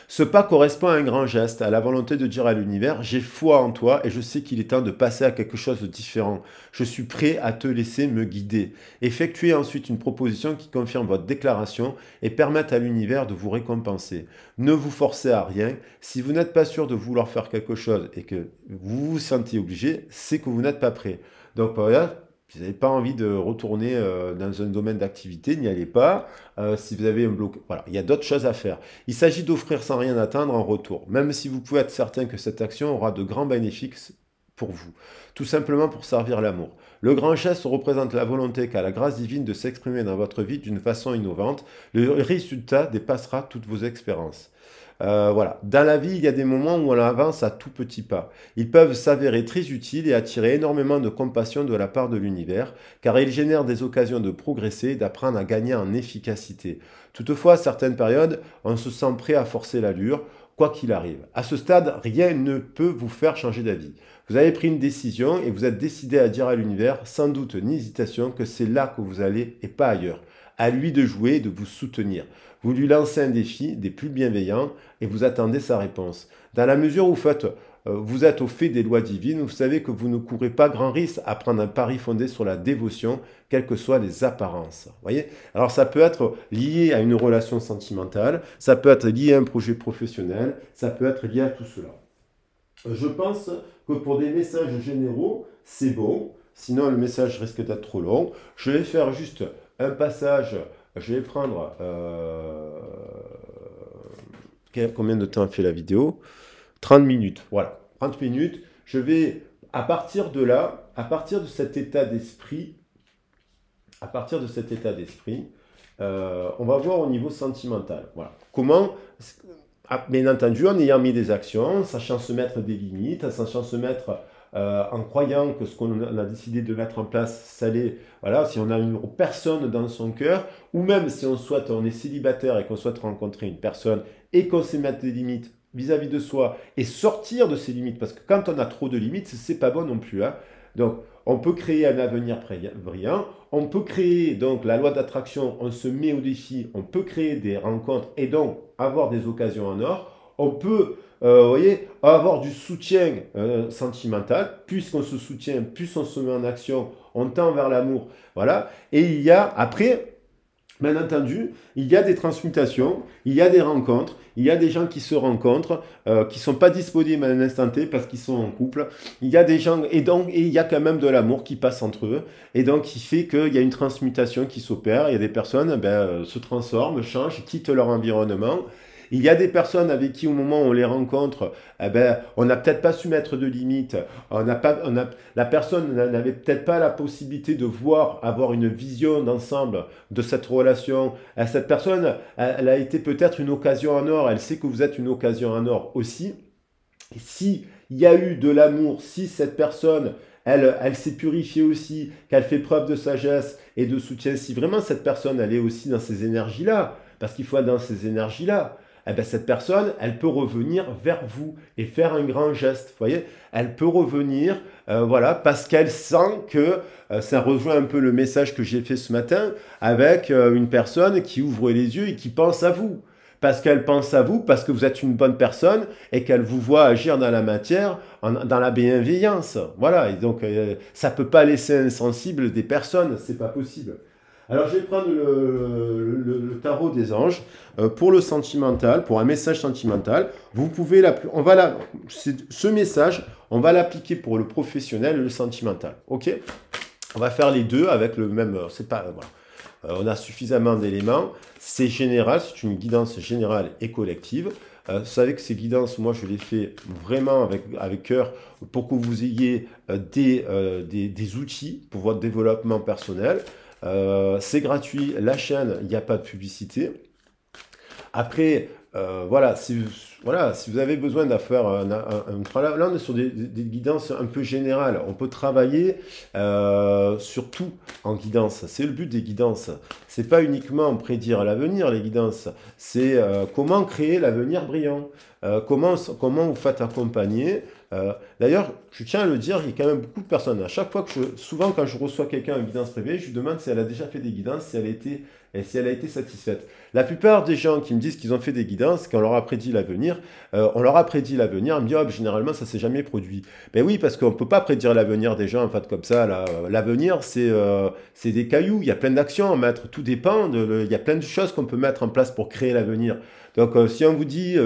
Ce pas correspond à un grand geste, à la volonté de dire à l'univers, j'ai foi en toi et je sais qu'il est temps de passer à quelque chose de différent. Je suis prêt à te laisser me guider. Effectuez ensuite une proposition qui confirme votre déclaration et permette à l'univers de vous récompenser. Ne vous forcez à rien. Si vous n'êtes pas sûr de vouloir faire quelque chose et que vous vous sentez obligé, c'est que vous n'êtes pas prêt. Donc voilà. Si vous n'avez pas envie de retourner dans un domaine d'activité, n'y allez pas. Si vous avez un bloc, voilà, il y a d'autres choses à faire. Il s'agit d'offrir sans rien attendre en retour, même si vous pouvez être certain que cette action aura de grands bénéfices pour vous, tout simplement pour servir l'amour. Le grand geste représente la volonté qu'a la grâce divine de s'exprimer dans votre vie d'une façon innovante. Le résultat dépassera toutes vos expériences. Voilà. Dans la vie, il y a des moments où on avance à tout petits pas. Ils peuvent s'avérer très utiles et attirer énormément de compassion de la part de l'univers, car ils génèrent des occasions de progresser et d'apprendre à gagner en efficacité. Toutefois, à certaines périodes, on se sent prêt à forcer l'allure, quoi qu'il arrive. À ce stade, rien ne peut vous faire changer d'avis. Vous avez pris une décision et vous êtes décidé à dire à l'univers, sans doute ni hésitation, que c'est là que vous allez et pas ailleurs. À lui de jouer et de vous soutenir. Vous lui lancez un défi des plus bienveillants et vous attendez sa réponse. Dans la mesure où vous êtes au fait des lois divines, vous savez que vous ne courez pas grand risque à prendre un pari fondé sur la dévotion, quelles que soient les apparences. Voyez. Alors ça peut être lié à une relation sentimentale, ça peut être lié à un projet professionnel, ça peut être lié à tout cela. Je pense que pour des messages généraux, c'est bon. Sinon, le message risque d'être trop long. Je vais faire juste un passage. Je vais prendre... combien de temps a fait la vidéo? 30 minutes. Voilà, 30 minutes. Je vais, à partir de là, à partir de cet état d'esprit, on va voir au niveau sentimental. Voilà. Comment... Bien entendu, en ayant mis des actions, sachant se mettre des limites, sachant se mettre en croyant que ce qu'on a décidé de mettre en place, ça l'est. Voilà, si on a une personne dans son cœur, ou même si on est célibataire et qu'on souhaite rencontrer une personne et qu'on sait mettre des limites vis-à-vis de soi et sortir de ces limites, parce que quand on a trop de limites, c'est pas bon non plus. Hein. Donc, on peut créer un avenir brillant, on peut créer donc la loi d'attraction, on se met au défi, on peut créer des rencontres et donc avoir des occasions en or, on peut voyez, avoir du soutien sentimental, puisqu'on se soutient, plus on se met en action, on tend vers l'amour, voilà, et il y a après... Bien entendu, il y a des transmutations, il y a des rencontres, il y a des gens qui se rencontrent, qui ne sont pas disponibles à un instant T parce qu'ils sont en couple. Il y a des gens, et il y a quand même de l'amour qui passe entre eux. Et donc, il fait qu'il y a une transmutation qui s'opère. Il y a des personnes se transforment, changent, quittent leur environnement. Il y a des personnes avec qui, au moment où on les rencontre, on n'a peut-être pas su mettre de limites. La personne n'avait peut-être pas la possibilité de avoir une vision d'ensemble de cette relation. Cette personne, elle a été peut-être une occasion en or. Elle sait que vous êtes une occasion en or aussi. Et si il y a eu de l'amour, si cette personne, elle s'est purifiée aussi, qu'elle fait preuve de sagesse et de soutien, si vraiment cette personne, elle est aussi dans ces énergies-là, parce qu'il faut être dans ces énergies-là, cette personne, elle peut revenir vers vous et faire un grand geste. Vous voyez, elle peut revenir, voilà, parce qu'elle sent que ça rejoint un peu le message que j'ai fait ce matin avec une personne qui ouvre les yeux et qui pense à vous. Parce qu'elle pense à vous, parce que vous êtes une bonne personne et qu'elle vous voit agir dans la matière, dans la bienveillance. Voilà, et donc ça ne peut pas laisser insensible des personnes, c'est pas possible. Alors, je vais prendre le tarot des anges pour le sentimental, pour un message sentimental. Vous pouvez ce message, on va l'appliquer pour le professionnel et le sentimental. Ok? On va faire les deux avec le même. C'est pas voilà. On a suffisamment d'éléments. C'est général, c'est une guidance générale et collective. Vous savez que ces guidances, moi, je les fais vraiment avec cœur pour que vous ayez des outils pour votre développement personnel. C'est gratuit, la chaîne, il n'y a pas de publicité. Après, voilà, si vous avez besoin de faire un travail, là on est sur des guidances un peu générales. On peut travailler sur tout en guidance. C'est le but des guidances. C'est pas uniquement prédire l'avenir, les guidances. C'est comment créer l'avenir brillant. Comment vous faites accompagner. D'ailleurs, je tiens à le dire, il y a quand même beaucoup de personnes. À chaque fois souvent quand je reçois quelqu'un en guidance privée, je lui demande si elle a déjà fait des guidances, si elle a été satisfaite. La plupart des gens qui me disent qu'ils ont fait des guidances, quand on leur a prédit l'avenir, on leur a prédit l'avenir, on me dit oh, généralement ça s'est jamais produit. Ben oui, parce qu'on ne peut pas prédire l'avenir des gens en fait comme ça. L'avenir c'est des cailloux, il y a plein d'actions à mettre, tout dépend, il y a plein de choses qu'on peut mettre en place pour créer l'avenir. Donc si on vous dit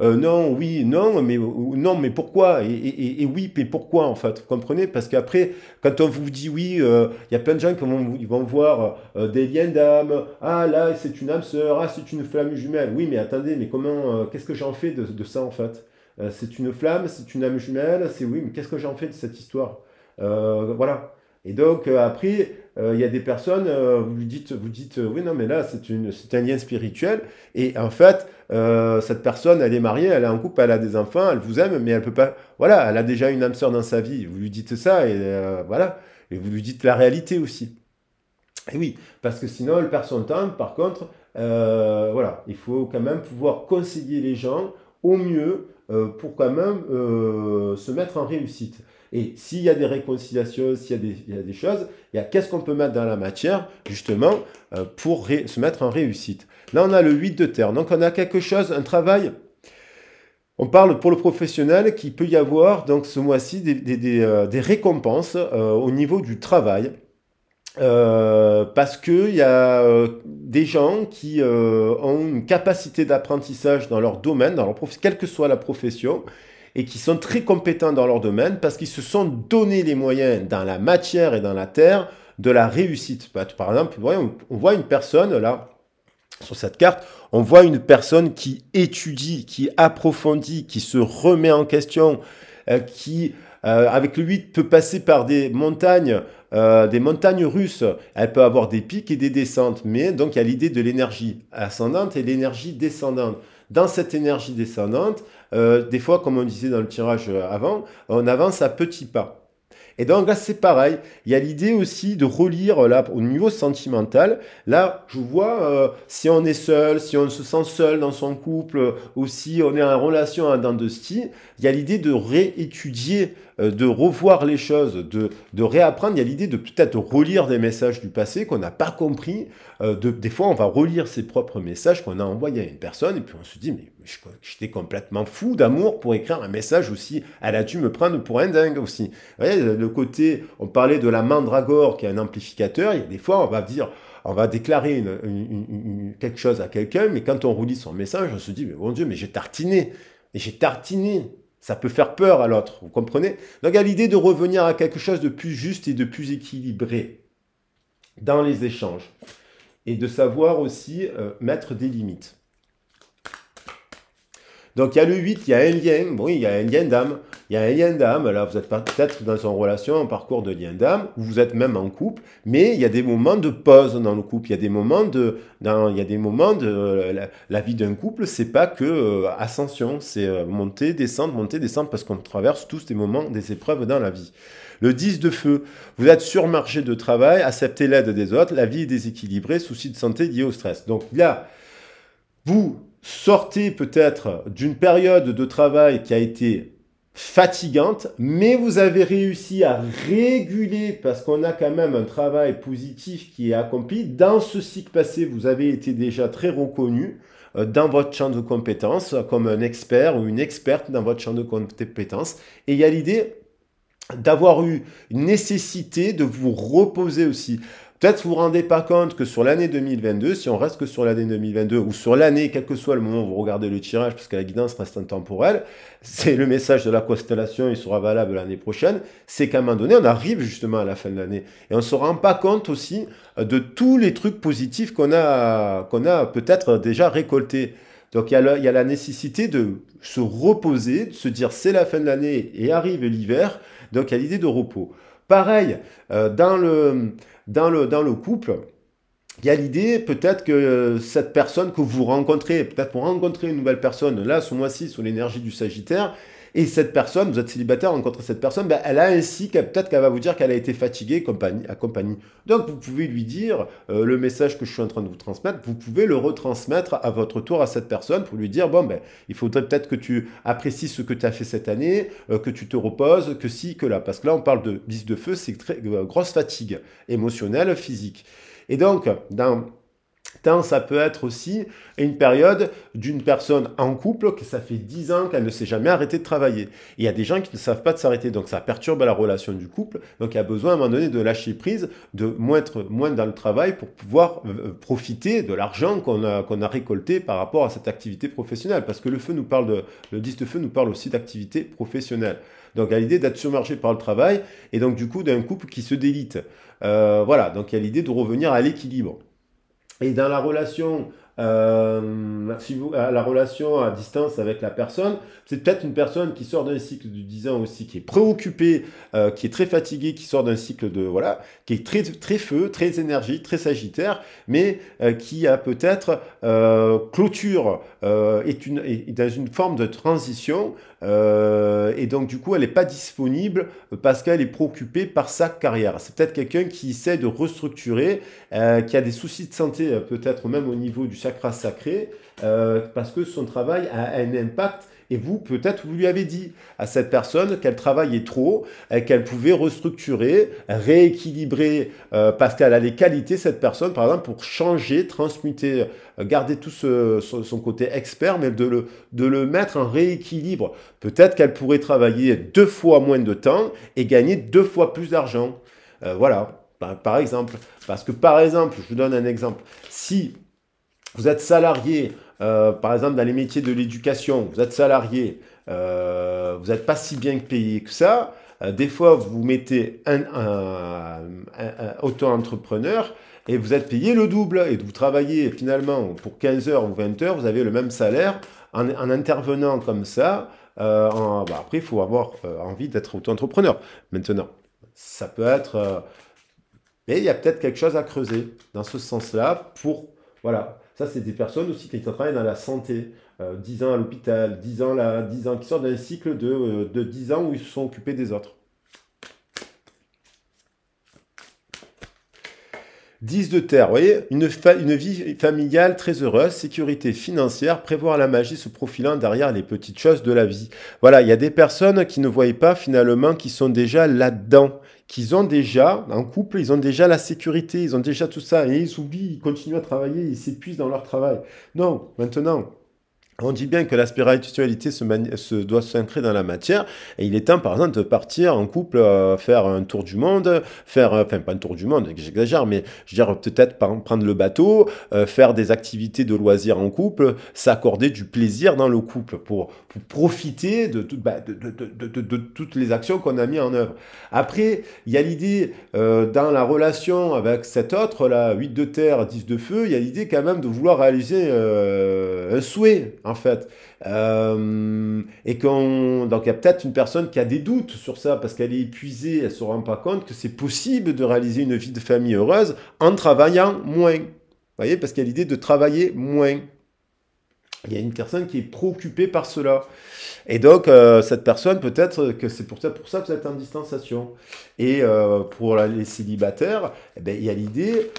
non, oui, non, non, mais pourquoi et oui, mais pourquoi en fait, vous comprenez? Parce qu'après, quand on vous dit oui, il y a plein de gens qui vont voir des liens d'âme, ah là c'est une âme sœur, ah c'est une flamme jumelle, oui mais attendez, mais comment, qu'est-ce que j'en fais de ça en fait? c'est une flamme, c'est une âme jumelle, c'est oui, mais qu'est-ce que j'en fais de cette histoire? Voilà. Et donc, après, il y a des personnes, vous dites oui, non, mais là, c'est un lien spirituel. Et en fait, cette personne, elle est mariée, elle est en couple, elle a des enfants, elle vous aime, mais elle peut pas. Voilà, elle a déjà une âme sœur dans sa vie. Vous lui dites ça, et voilà. Et vous lui dites la réalité aussi. Et oui, parce que sinon, elle perd son temps. Par contre, voilà, il faut quand même pouvoir conseiller les gens au mieux pour quand même se mettre en réussite. Et s'il y a des réconciliations, il y a des choses, il y a qu'est-ce qu'on peut mettre dans la matière, justement, pour se mettre en réussite. Là, on a le 8 de terre. Donc, on a quelque chose, un travail. On parle pour le professionnel qu'il peut y avoir, donc ce mois-ci, des récompenses au niveau du travail. Parce qu'il y a des gens qui ont une capacité d'apprentissage dans leur domaine, quelle que soit la profession, et qui sont très compétents dans leur domaine parce qu'ils se sont donné les moyens dans la matière et dans la terre de la réussite. Par exemple, on voit une personne là, sur cette carte, on voit une personne qui étudie, qui approfondit, qui se remet en question, qui, avec le 8, peut passer par des montagnes russes. Elle peut avoir des pics et des descentes, mais donc il y a l'idée de l'énergie ascendante et l'énergie descendante. Dans cette énergie descendante, des fois, comme on disait dans le tirage avant, on avance à petits pas. Et donc là, c'est pareil. Il y a l'idée aussi de relire là au niveau sentimental. Là, je vois si on est seul, si on se sent seul dans son couple, ou si on est en relation à dents de scie, il y a l'idée de réétudier, de revoir les choses, de réapprendre. Il y a l'idée de peut-être relire des messages du passé qu'on n'a pas compris. Des fois, on va relire ses propres messages qu'on a envoyés à une personne, et puis on se dit, mais j'étais complètement fou d'amour pour écrire un message aussi. Elle a dû me prendre pour un dingue aussi. Vous voyez, le côté, on parlait de la mandragore qui est un amplificateur, il y a des fois, on va déclarer quelque chose à quelqu'un, mais quand on relit son message, on se dit, mais mon Dieu, mais j'ai tartiné. Et j'ai tartiné. Ça peut faire peur à l'autre, vous comprenez? Donc il y a l'idée de revenir à quelque chose de plus juste et de plus équilibré dans les échanges. Et de savoir aussi mettre des limites. Donc il y a le 8, il y a un lien, bon, il y a un lien d'âme. Il y a un lien d'âme, là vous êtes peut-être dans une relation, un parcours de lien d'âme, ou vous êtes même en couple, mais il y a des moments de pause dans le couple, il y a des moments la vie d'un couple, c'est pas que ascension, c'est monter, descendre, parce qu'on traverse tous des moments, des épreuves dans la vie. Le 10 de feu, vous êtes surmarché de travail, acceptez l'aide des autres, la vie est déséquilibrée, soucis de santé liés au stress. Donc là, vous sortez peut-être d'une période de travail qui a été fatigante, mais vous avez réussi à réguler parce qu'on a quand même un travail positif qui est accompli. Dans ce cycle passé, vous avez été déjà très reconnu dans votre champ de compétences comme un expert ou une experte dans votre champ de compétences. Et il y a l'idée d'avoir eu une nécessité de vous reposer aussi. Peut-être vous ne vous rendez pas compte que sur l'année 2022, si on reste que sur l'année 2022, ou sur l'année, quel que soit le moment où vous regardez le tirage, parce que la guidance reste intemporelle, c'est le message de la constellation, il sera valable l'année prochaine, c'est qu'à un moment donné, on arrive justement à la fin de l'année. Et on ne se rend pas compte aussi de tous les trucs positifs qu'on a peut-être déjà récoltés. Donc il y a la nécessité de se reposer, de se dire c'est la fin de l'année et arrive l'hiver, donc il y a l'idée de repos. Pareil, dans le couple, il y a l'idée peut-être que cette personne que vous rencontrez, peut-être vous rencontrez une nouvelle personne, là ce mois-ci sous l'énergie du Sagittaire, et cette personne, vous êtes célibataire, rencontrez cette personne, ben, elle a ainsi, peut-être qu'elle va vous dire qu'elle a été fatiguée, compagnie. Donc vous pouvez lui dire le message que je suis en train de vous transmettre, vous pouvez le retransmettre à votre tour à cette personne pour lui dire, bon ben, il faudrait peut-être que tu apprécies ce que tu as fait cette année, que tu te reposes, que si, que là. Parce que là on parle de 10 de feu, c'est très grosse fatigue émotionnelle, physique. Et donc, ça peut être aussi une période d'une personne en couple que ça fait 10 ans qu'elle ne s'est jamais arrêtée de travailler. Et il y a des gens qui ne savent pas de s'arrêter, donc ça perturbe la relation du couple. Donc il y a besoin à un moment donné de lâcher prise, de être moins dans le travail pour pouvoir profiter de l'argent qu'on a récolté par rapport à cette activité professionnelle. Parce que le 10 de feu nous parle aussi d'activité professionnelle. Donc il y a l'idée d'être submergé par le travail et donc du coup d'un couple qui se délite. Voilà, donc il y a l'idée de revenir à l'équilibre. Et dans la relation si vous, à la relation à distance avec la personne, c'est peut-être une personne qui sort d'un cycle de 10 ans aussi, qui est préoccupée, qui est très fatiguée, qui sort d'un cycle de, voilà, qui est très, très feu, très énergie, très sagittaire, mais qui a peut-être clôture, est dans une forme de transition, et donc du coup elle n'est pas disponible parce qu'elle est préoccupée par sa carrière. C'est peut-être quelqu'un qui essaie de restructurer, qui a des soucis de santé, peut-être même au niveau du chakra sacré, parce que son travail a un impact. Et vous, peut-être, vous lui avez dit à cette personne qu'elle travaillait trop, qu'elle pouvait restructurer, rééquilibrer, parce qu'elle a les qualités, cette personne, par exemple, pour changer, transmuter, garder tout son côté expert, mais de le mettre en rééquilibre. Peut-être qu'elle pourrait travailler 2 fois moins de temps et gagner 2 fois plus d'argent. Voilà, par exemple. Parce que, par exemple, je vous donne un exemple. Si vous êtes salarié, par exemple, dans les métiers de l'éducation, vous êtes salarié, vous n'êtes pas si bien payé que ça. Des fois, vous mettez un auto-entrepreneur et vous êtes payé le double. Et vous travaillez finalement pour 15 heures ou 20 heures, vous avez le même salaire en intervenant comme ça. Après, il faut avoir envie d'être auto-entrepreneur. Maintenant, ça peut être... mais il y a peut-être quelque chose à creuser dans ce sens-là pour... Voilà. Ça, c'est des personnes aussi qui travaillent dans la santé. 10 ans à l'hôpital, 10 ans là, 10 ans, qui sortent d'un cycle de 10 ans où ils se sont occupés des autres. 10 de terre, vous voyez, une vie familiale très heureuse, sécurité financière, prévoir la magie se profilant derrière les petites choses de la vie. Voilà, il y a des personnes qui ne voient pas finalement, qui sont déjà là-dedans, qu'ils ont déjà, en couple, ils ont déjà la sécurité, ils ont déjà tout ça, et ils oublient, ils continuent à travailler, ils s'épuisent dans leur travail. Non, maintenant, on dit bien que la spiritualité doit s'ancrer dans la matière, et il est temps, par exemple, de partir en couple, faire un tour du monde, faire, enfin, pas un tour du monde, j'exagère, mais je veux dire, peut-être prendre le bateau, faire des activités de loisirs en couple, s'accorder du plaisir dans le couple, pour profiter de toutes les actions qu'on a mis en œuvre. Après, il y a l'idée, dans la relation avec cet autre, là, 8 de terre, 10 de feu, il y a l'idée quand même de vouloir réaliser un souhait, en fait. Donc il y a peut-être une personne qui a des doutes sur ça parce qu'elle est épuisée, elle ne se rend pas compte que c'est possible de réaliser une vie de famille heureuse en travaillant moins. Vous voyez, parce qu'il y a l'idée de travailler moins. Il y a une personne qui est préoccupée par cela. Et donc, cette personne, peut-être que c'est pour ça que vous êtes en distanciation. Et pour les célibataires, eh ben, il y a l'idée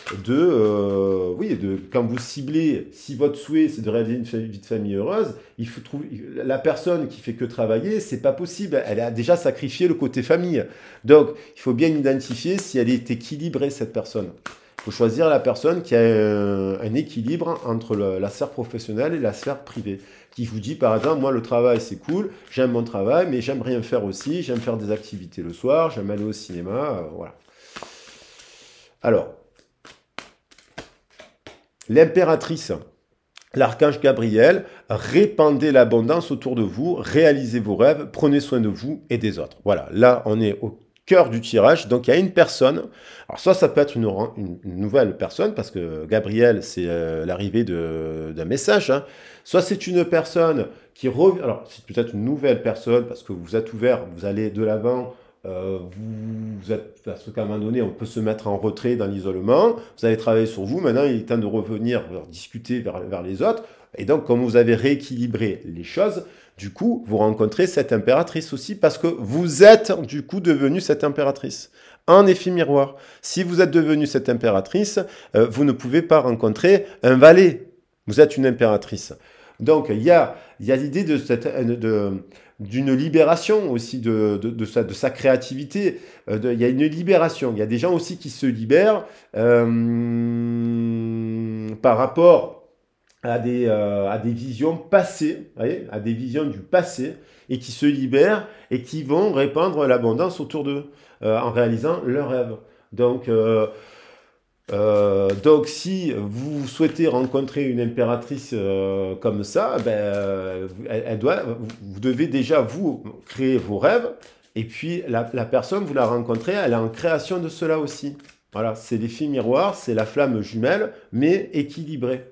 quand vous ciblez, si votre souhait, c'est de réaliser une vie de famille heureuse, il faut trouver, la personne qui fait que travailler, c'est pas possible. Elle a déjà sacrifié le côté famille. Donc, il faut bien identifier si elle est équilibrée, cette personne. Il faut choisir la personne qui a un équilibre entre la sphère professionnelle et la sphère privée. Qui vous dit, par exemple, moi, le travail, c'est cool, j'aime mon travail, mais j'aime rien faire aussi, j'aime faire des activités le soir, j'aime aller au cinéma, voilà. Alors, l'impératrice, l'archange Gabriel, répandez l'abondance autour de vous, réalisez vos rêves, prenez soin de vous et des autres. Voilà, là, on est au cœur du tirage. Donc, il y a une personne. Alors, soit ça peut être une nouvelle personne, parce que Gabriel, c'est l'arrivée d'un message. Hein. Soit c'est une personne qui revient. Alors, c'est peut-être une nouvelle personne, parce que vous êtes ouvert, vous allez de l'avant. Vous êtes, parce qu'à un moment donné, on peut se mettre en retrait dans l'isolement. Vous avez travaillé sur vous. Maintenant, il est temps de revenir discuter vers les autres. Et donc, comme vous avez rééquilibré les choses, du coup, vous rencontrez cette impératrice aussi parce que vous êtes, du coup, devenu cette impératrice. En effet miroir, si vous êtes devenu cette impératrice, vous ne pouvez pas rencontrer un valet. Vous êtes une impératrice. Donc, il y a l'idée d'une libération aussi de sa créativité. Il y a une libération. Il y a des gens aussi qui se libèrent par rapport à des visions passées, voyez, à des visions du passé, et qui se libèrent et qui vont répandre l'abondance autour d'eux en réalisant leurs rêves. Donc, si vous souhaitez rencontrer une impératrice comme ça, ben, vous devez déjà vous créer vos rêves, et puis la personne, vous la rencontrez, elle est en création de cela aussi. Voilà, c'est l'effet miroir, c'est la flamme jumelle, mais équilibrée.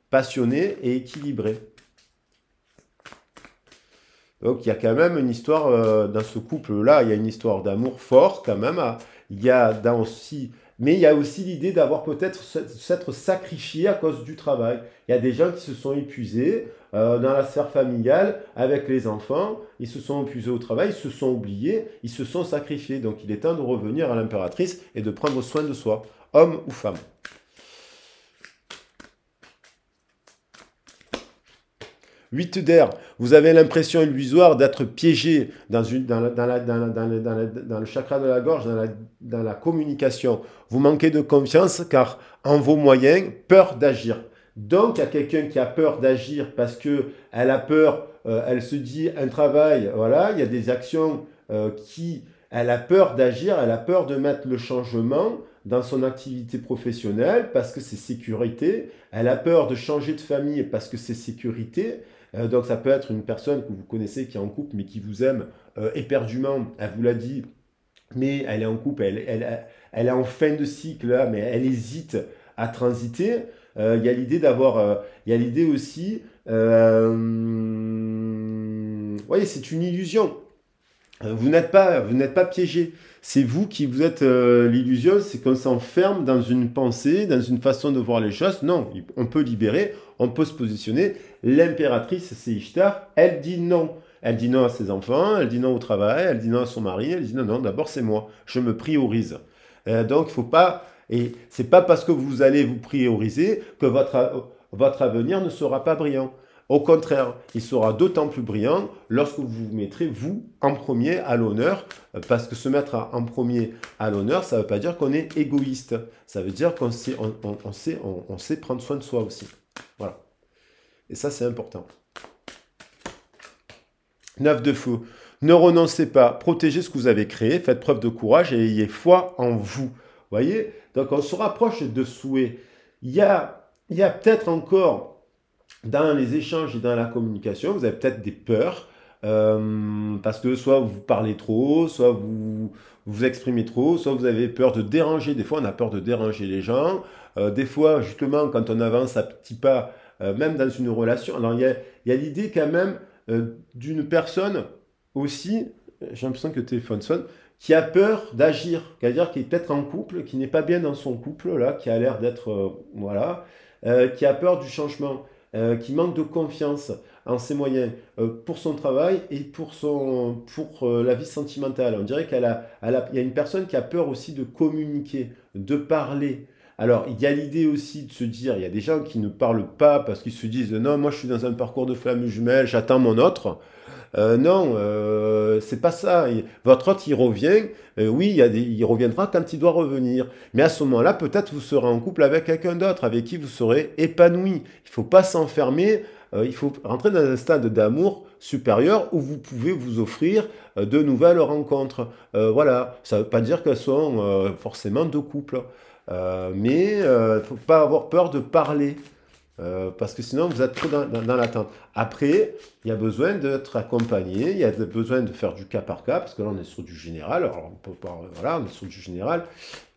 passionné et équilibré. Donc il y a quand même une histoire dans ce couple-là, il y a une histoire d'amour fort quand même. Il y a aussi, mais il y a aussi l'idée d'avoir peut-être s'être sacrifié à cause du travail. Il y a des gens qui se sont épuisés dans la sphère familiale avec les enfants, ils se sont épuisés au travail, ils se sont oubliés, ils se sont sacrifiés. Donc il est temps de revenir à l'impératrice et de prendre soin de soi, homme ou femme. 8 d'air, vous avez l'impression illusoire d'être piégé dans le chakra de la gorge, dans la communication. Vous manquez de confiance car en vos moyens, peur d'agir. Donc, il y a quelqu'un qui a peur d'agir parce qu'elle a peur, elle se dit un travail, voilà, il y a des actions elle a peur d'agir, elle a peur de mettre le changement dans son activité professionnelle parce que c'est sécurité, elle a peur de changer de famille parce que c'est sécurité. Donc ça peut être une personne que vous connaissez qui est en couple mais qui vous aime éperdument, elle vous l'a dit, mais elle est en couple, elle est en fin de cycle là, mais elle hésite à transiter. Il y a l'idée il y a l'idée aussi, voyez, c'est une illusion. Vous n'êtes pas piégé. C'est vous qui vous êtes l'illusion, c'est qu'on s'enferme dans une pensée, dans une façon de voir les choses. Non, on peut libérer, on peut se positionner. L'impératrice, c'est Ishtar, elle dit non. Elle dit non à ses enfants, elle dit non au travail, elle dit non à son mari, elle dit non, non, d'abord c'est moi, je me priorise. Donc il faut pas, et c'est pas parce que vous allez vous prioriser que votre avenir ne sera pas brillant. Au contraire, il sera d'autant plus brillant lorsque vous vous mettrez, vous, en premier à l'honneur, parce que se mettre en premier à l'honneur, ça ne veut pas dire qu'on est égoïste. Ça veut dire qu'on sait, on sait prendre soin de soi aussi. Voilà. Et ça, c'est important. 9 de feu. Ne renoncez pas, protégez ce que vous avez créé, faites preuve de courage et ayez foi en vous. Vous voyez? Donc, on se rapproche de souhaits. Il y a peut-être encore dans les échanges et dans la communication, vous avez peut-être des peurs, parce que soit vous parlez trop, soit vous vous exprimez trop, soit vous avez peur de déranger. Des fois, on a peur de déranger les gens. Des fois, justement, quand on avance à petits pas, même dans une relation, alors il y a l'idée quand même d'une personne aussi, j'ai l'impression que le téléphone sonne, qui a peur d'agir, c'est-à-dire qui est peut-être en couple, qui n'est pas bien dans son couple, là, qui a l'air d'être, voilà, qui a peur du changement, qui manque de confiance en ses moyens pour son travail et pour la vie sentimentale. On dirait il y a une personne qui a peur aussi de communiquer, de parler. Alors, il y a l'idée aussi de se dire, il y a des gens qui ne parlent pas parce qu'ils se disent, non, moi je suis dans un parcours de flamme jumelle, j'attends mon autre. Non, c'est pas ça. Votre autre, il revient. Oui, il reviendra quand il doit revenir. Mais à ce moment-là, peut-être vous serez en couple avec quelqu'un d'autre, avec qui vous serez épanoui. Il ne faut pas s'enfermer. Il faut rentrer dans un stade d'amour supérieur où vous pouvez vous offrir de nouvelles rencontres. Voilà. Ça ne veut pas dire qu'elles sont forcément de couple. Mais il ne faut pas avoir peur de parler. Parce que sinon vous êtes trop dans l'attente. Après, il y a besoin d'être accompagné, il y a besoin de faire du cas par cas, parce que là on est sur du général, alors on peut pas, voilà, on est sur du général.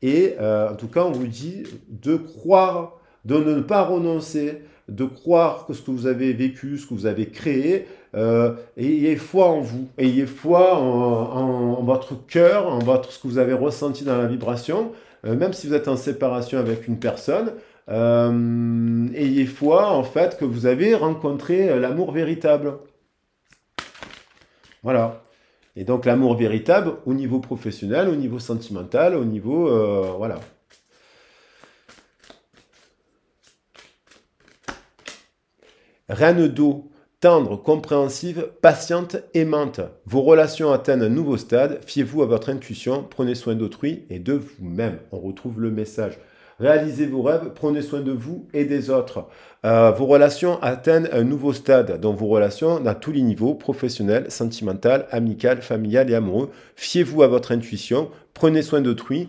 Et en tout cas, on vous dit de croire, de ne pas renoncer, de croire que ce que vous avez vécu, ce que vous avez créé, ayez foi en vous, ayez foi en votre cœur, ce que vous avez ressenti dans la vibration, même si vous êtes en séparation avec une personne. Ayez foi en fait que vous avez rencontré l'amour véritable. Voilà. Et donc l'amour véritable au niveau professionnel, au niveau sentimental, au niveau... voilà. Reine d'eau, tendre, compréhensive, patiente, aimante. Vos relations atteignent un nouveau stade. Fiez-vous à votre intuition, prenez soin d'autrui et de vous-même. On retrouve le message. Réalisez vos rêves, prenez soin de vous et des autres. Vos relations atteignent un nouveau stade, donc vos relations à tous les niveaux, professionnel, sentimental, amical, familial et amoureux. Fiez-vous à votre intuition, prenez soin d'autrui,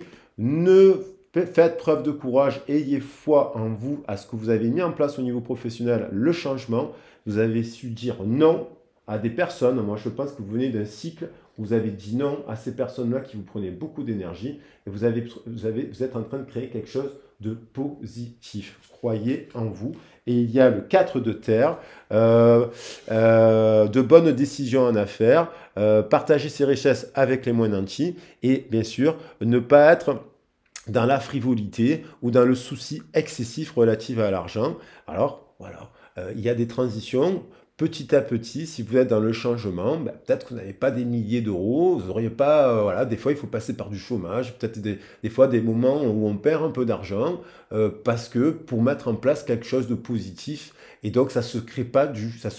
faites preuve de courage, ayez foi en vous, à ce que vous avez mis en place au niveau professionnel, le changement. Vous avez su dire non à des personnes. Moi, je pense que vous venez d'un cycle où vous avez dit non à ces personnes-là qui vous prenaient beaucoup d'énergie et vous êtes en train de créer quelque chose de positif. Croyez en vous. Et il y a le 4 de terre, de bonnes décisions en affaires, partager ses richesses avec les moins nantis et bien sûr ne pas être dans la frivolité ou dans le souci excessif relatif à l'argent. Alors, voilà, il y a des transitions. Petit à petit, si vous êtes dans le changement, ben, peut-être que vous n'avez pas des milliers d'euros, vous n'auriez pas, voilà, des fois il faut passer par du chômage, peut-être des fois des moments où on perd un peu d'argent, parce que pour mettre en place quelque chose de positif, et donc ça se crée pas ça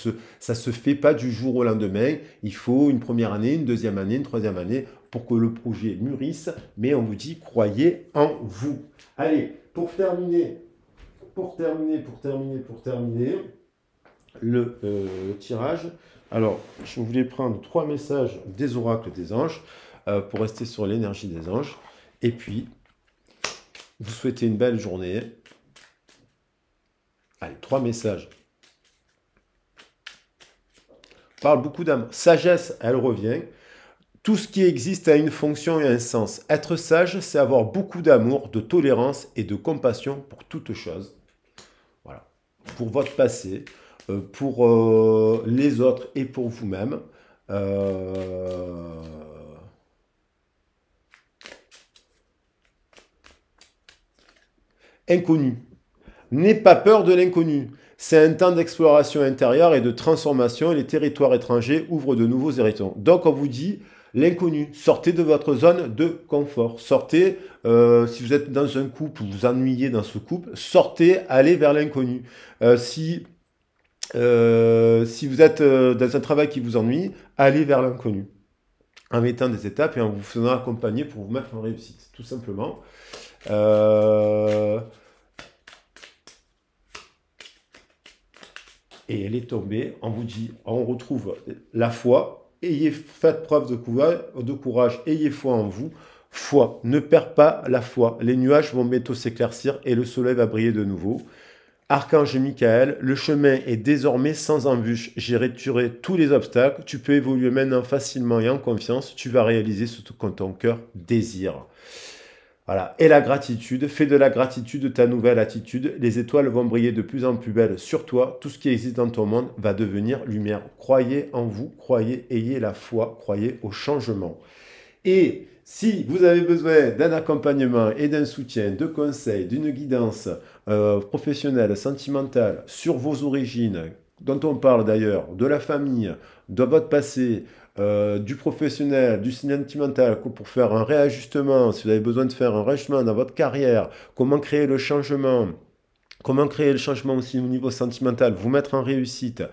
se fait pas du jour au lendemain, il faut une première année, une deuxième année, une troisième année, pour que le projet mûrisse, mais on vous dit, croyez en vous. Allez, pour terminer, le tirage. Alors, je voulais prendre 3 messages des oracles des anges pour rester sur l'énergie des anges. Et puis, vous souhaitez une belle journée. Allez, 3 messages. Parle beaucoup d'âme. Sagesse, elle revient. Tout ce qui existe a une fonction et un sens. Être sage, c'est avoir beaucoup d'amour, de tolérance et de compassion pour toute chose. Voilà. Pour votre passé, pour les autres et pour vous-même. Inconnu. N'aie pas peur de l'inconnu. C'est un temps d'exploration intérieure et de transformation. Les territoires étrangers ouvrent de nouveaux horizons. Donc on vous dit l'inconnu. Sortez de votre zone de confort. Sortez, si vous êtes dans un couple, vous vous ennuyez dans ce couple, sortez, allez vers l'inconnu. Si vous êtes dans un travail qui vous ennuie, allez vers l'inconnu. En mettant des étapes et en vous faisant accompagner pour vous mettre en réussite, tout simplement. Et elle est tombée, on vous dit, on retrouve la foi, faites preuve de courage, ayez foi en vous, foi, ne perds pas la foi, les nuages vont bientôt s'éclaircir et le soleil va briller de nouveau. Archange Michael, le chemin est désormais sans embûche, j'ai retiré tous les obstacles, tu peux évoluer maintenant facilement et en confiance, tu vas réaliser ce que ton cœur désire. Voilà. Et la gratitude, fais de la gratitude ta nouvelle attitude. Les étoiles vont briller de plus en plus belles sur toi. Tout ce qui existe dans ton monde va devenir lumière. Croyez en vous, croyez, ayez la foi, croyez au changement. Et si vous avez besoin d'un accompagnement et d'un soutien, de conseils, d'une guidance professionnelle, sentimentale sur vos origines, dont on parle d'ailleurs, de la famille, de votre passé, du professionnel, du sentimental, pour faire un réajustement, si vous avez besoin de faire un réajustement dans votre carrière, comment créer le changement aussi au niveau sentimental, vous mettre en réussite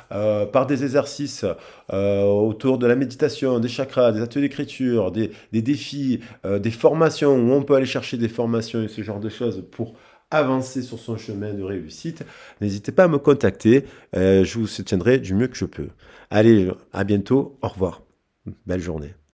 par des exercices autour de la méditation, des chakras, des ateliers d'écriture, des défis, des formations où on peut aller chercher des formations et ce genre de choses pour avancer sur son chemin de réussite, n'hésitez pas à me contacter, je vous soutiendrai du mieux que je peux. Allez, à bientôt, au revoir, belle journée.